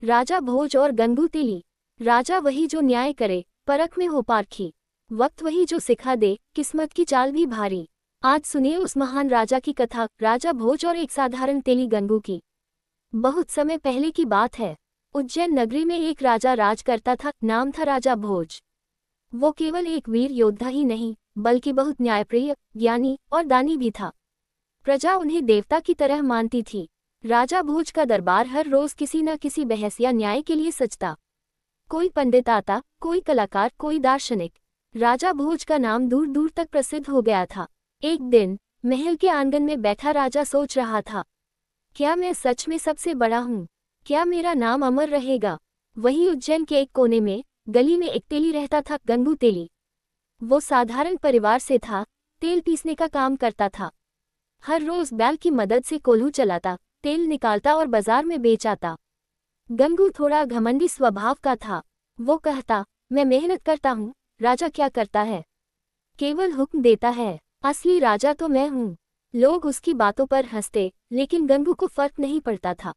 राजा भोज और गंगू तेली। राजा वही जो न्याय करे, परख में हो पारखी। वक्त वही जो सिखा दे, किस्मत की चाल भी भारी। आज सुनिए उस महान राजा की कथा, राजा भोज और एक साधारण तेली गंगू की। बहुत समय पहले की बात है। उज्जैन नगरी में एक राजा राज करता था। नाम था राजा भोज। वो केवल एक वीर योद्धा ही नहीं, बल्कि बहुत न्यायप्रिय, ज्ञानी और दानी भी था। प्रजा उन्हें देवता की तरह मानती थी। राजा भोज का दरबार हर रोज किसी न किसी बहस या न्याय के लिए सजता। कोई पंडित आता, कोई कलाकार, कोई दार्शनिक। राजा भोज का नाम दूर दूर तक प्रसिद्ध हो गया था। एक दिन महल के आंगन में बैठा राजा सोच रहा था, क्या मैं सच में सबसे बड़ा हूँ? क्या मेरा नाम अमर रहेगा? वहीं उज्जैन के एक कोने में, गली में एक तेली रहता था, गंगू तेली। वो साधारण परिवार से था, तेल पीसने का काम करता था। हर रोज बैल की मदद से कोल्हू चलाता, तेल निकालता और बाजार में बेच आता। गंगू थोड़ा घमंडी स्वभाव का था। वो कहता, मैं मेहनत करता हूँ, राजा क्या करता है? केवल हुक्म देता है। असली राजा तो मैं हूँ। लोग उसकी बातों पर हंसते, लेकिन गंगू को फर्क नहीं पड़ता था।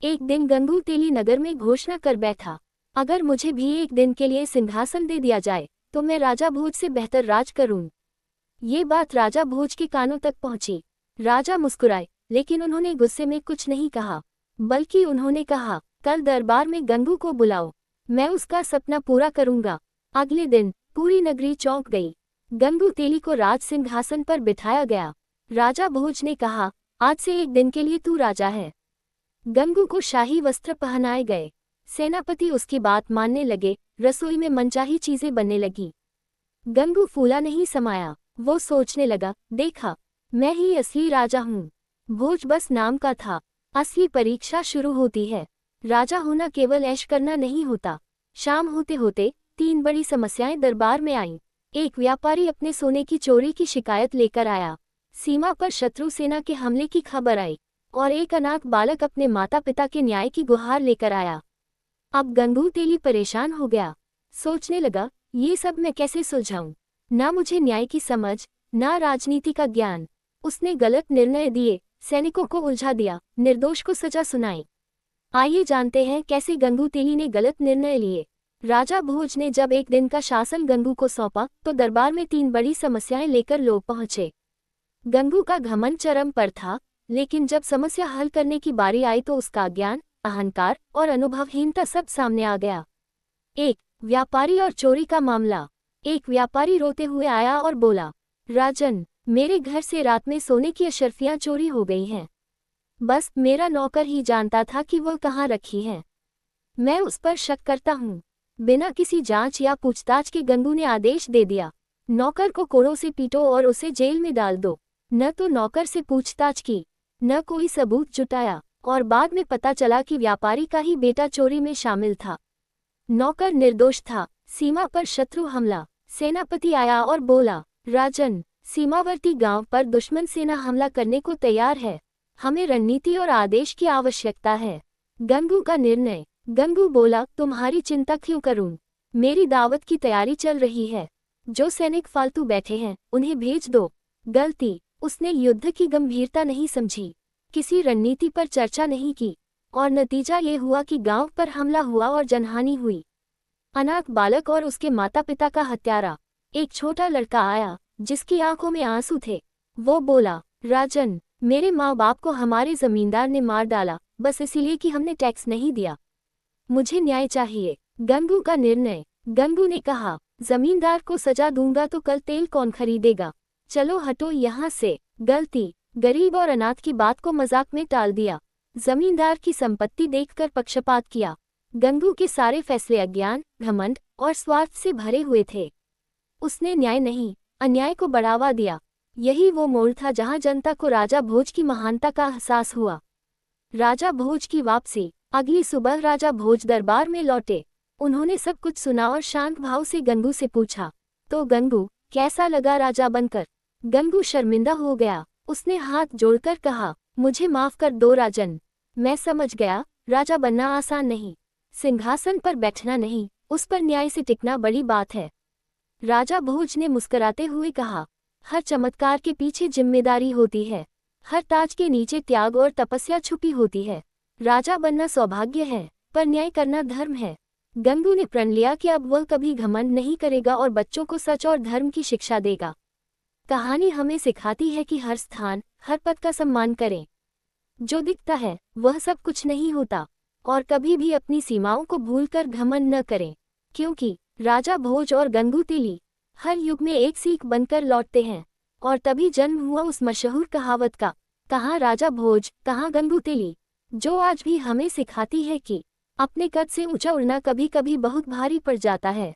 एक दिन गंगू तेली नगर में घोषणा कर बैठा, अगर मुझे भी एक दिन के लिए सिंहासन दे दिया जाए, तो मैं राजा भोज से बेहतर राज करूं। ये बात राजा भोज के कानों तक पहुंची। राजा मुस्कुराए, लेकिन उन्होंने गुस्से में कुछ नहीं कहा, बल्कि उन्होंने कहा, कल दरबार में गंगू को बुलाओ, मैं उसका सपना पूरा करूंगा। अगले दिन पूरी नगरी चौंक गई। गंगू तेली को राज सिंहासन पर बिठाया गया। राजा भोज ने कहा, आज से एक दिन के लिए तू राजा है। गंगू को शाही वस्त्र पहनाए गए। सेनापति उसकी बात मानने लगे। रसोई में मनचाही चीजें बनने लगी। गंगू फूला नहीं समाया। वो सोचने लगा, देखा, मैं ही असली राजा हूँ। भोज बस नाम का था। असली परीक्षा शुरू होती है। राजा होना केवल ऐश करना नहीं होता। शाम होते होते 3 बड़ी समस्याएं दरबार में आईं। एक व्यापारी अपने सोने की चोरी की शिकायत लेकर आया। सीमा पर शत्रु सेना के हमले की खबर आई। और एक अनाथ बालक अपने माता पिता के न्याय की गुहार लेकर आया। अब गंगू तेली परेशान हो गया। सोचने लगा, ये सब मैं कैसे सुलझाऊं? ना मुझे न्याय की समझ, ना राजनीति का ज्ञान। उसने गलत निर्णय दिए, सैनिकों को उलझा दिया, निर्दोष को सजा सुनाई। आइए जानते हैं कैसे गंगू तेली ने गलत निर्णय लिए। राजा भोज ने जब एक दिन का शासन गंगू को सौंपा, तो दरबार में 3 बड़ी समस्याएं लेकर लोग पहुंचे। गंगू का घमंड चरम पर था, लेकिन जब समस्या हल करने की बारी आई तो उसका ज्ञान, अहंकार और अनुभवहीनता सब सामने आ गया। 1. व्यापारी और चोरी का मामला। एक व्यापारी रोते हुए आया और बोला, राजन, मेरे घर से रात में सोने की अशर्फियां चोरी हो गई हैं। बस मेरा नौकर ही जानता था कि वो कहाँ रखी हैं। मैं उस पर शक करता हूँ। बिना किसी जांच या पूछताछ के गंगू ने आदेश दे दिया, नौकर को कोड़ों से पीटो और उसे जेल में डाल दो। न तो नौकर से पूछताछ की, न कोई सबूत जुटाया, और बाद में पता चला कि व्यापारी का ही बेटा चोरी में शामिल था। नौकर निर्दोष था। सीमा पर शत्रु हमला। सेनापति आया और बोला, राजन, सीमावर्ती गांव पर दुश्मन सेना हमला करने को तैयार है। हमें रणनीति और आदेश की आवश्यकता है। गंगू का निर्णय। गंगू बोला, तुम्हारी चिंता क्यों करूं? मेरी दावत की तैयारी चल रही है। जो सैनिक फालतू बैठे हैं, उन्हें भेज दो। गलती, उसने युद्ध की गंभीरता नहीं समझी, किसी रणनीति पर चर्चा नहीं की, और नतीजा ये हुआ कि गांव पर हमला हुआ और जनहानि हुई। अनाथ बालक और उसके माता पिता का हत्यारा। एक छोटा लड़का आया, जिसकी आंखों में आंसू थे। वो बोला, राजन, मेरे माँ बाप को हमारे जमींदार ने मार डाला, बस इसीलिए कि हमने टैक्स नहीं दिया। मुझे न्याय चाहिए। गंगू का निर्णय। गंगू ने कहा, जमींदार को सजा दूंगा तो कल तेल कौन खरीदेगा? चलो हटो यहाँ से। गलती, गरीब और अनाथ की बात को मजाक में टाल दिया। जमींदार की संपत्ति देखकर पक्षपात किया। गंगू के सारे फैसले अज्ञान, घमंड और स्वार्थ से भरे हुए थे। उसने न्याय नहीं, अन्याय को बढ़ावा दिया। यही वो मोड़ था जहां जनता को राजा भोज की महानता का एहसास हुआ। राजा भोज की वापसी। अगली सुबह राजा भोज दरबार में लौटे। उन्होंने सब कुछ सुना और शांत भाव से गंगू से पूछा, तो गंगू, कैसा लगा राजा बनकर? गंगू शर्मिंदा हो गया। उसने हाथ जोड़कर कहा, मुझे माफ कर दो राजन। मैं समझ गया, राजा बनना आसान नहीं, सिंहासन पर बैठना नहीं, उस पर न्याय से टिकना बड़ी बात है। राजा भोज ने मुस्कुराते हुए कहा, हर चमत्कार के पीछे जिम्मेदारी होती है, हर ताज के नीचे त्याग और तपस्या छुपी होती है। राजा बनना सौभाग्य है, पर न्याय करना धर्म है। गंगू ने प्रण लिया कि अब वह कभी घमंड नहीं करेगा और बच्चों को सच और धर्म की शिक्षा देगा। कहानी हमें सिखाती है कि हर स्थान, हर पद का सम्मान करें। जो दिखता है वह सब कुछ नहीं होता, और कभी भी अपनी सीमाओं को भूलकर घमंड न करें, क्योंकि राजा भोज और गंगू तेली हर युग में एक सीख बनकर लौटते हैं। और तभी जन्म हुआ उस मशहूर कहावत का, कहाँ राजा भोज, कहाँ गंगू तेली, जो आज भी हमें सिखाती है कि अपने कद से ऊंचा उड़ना कभी कभी बहुत भारी पड़ जाता है।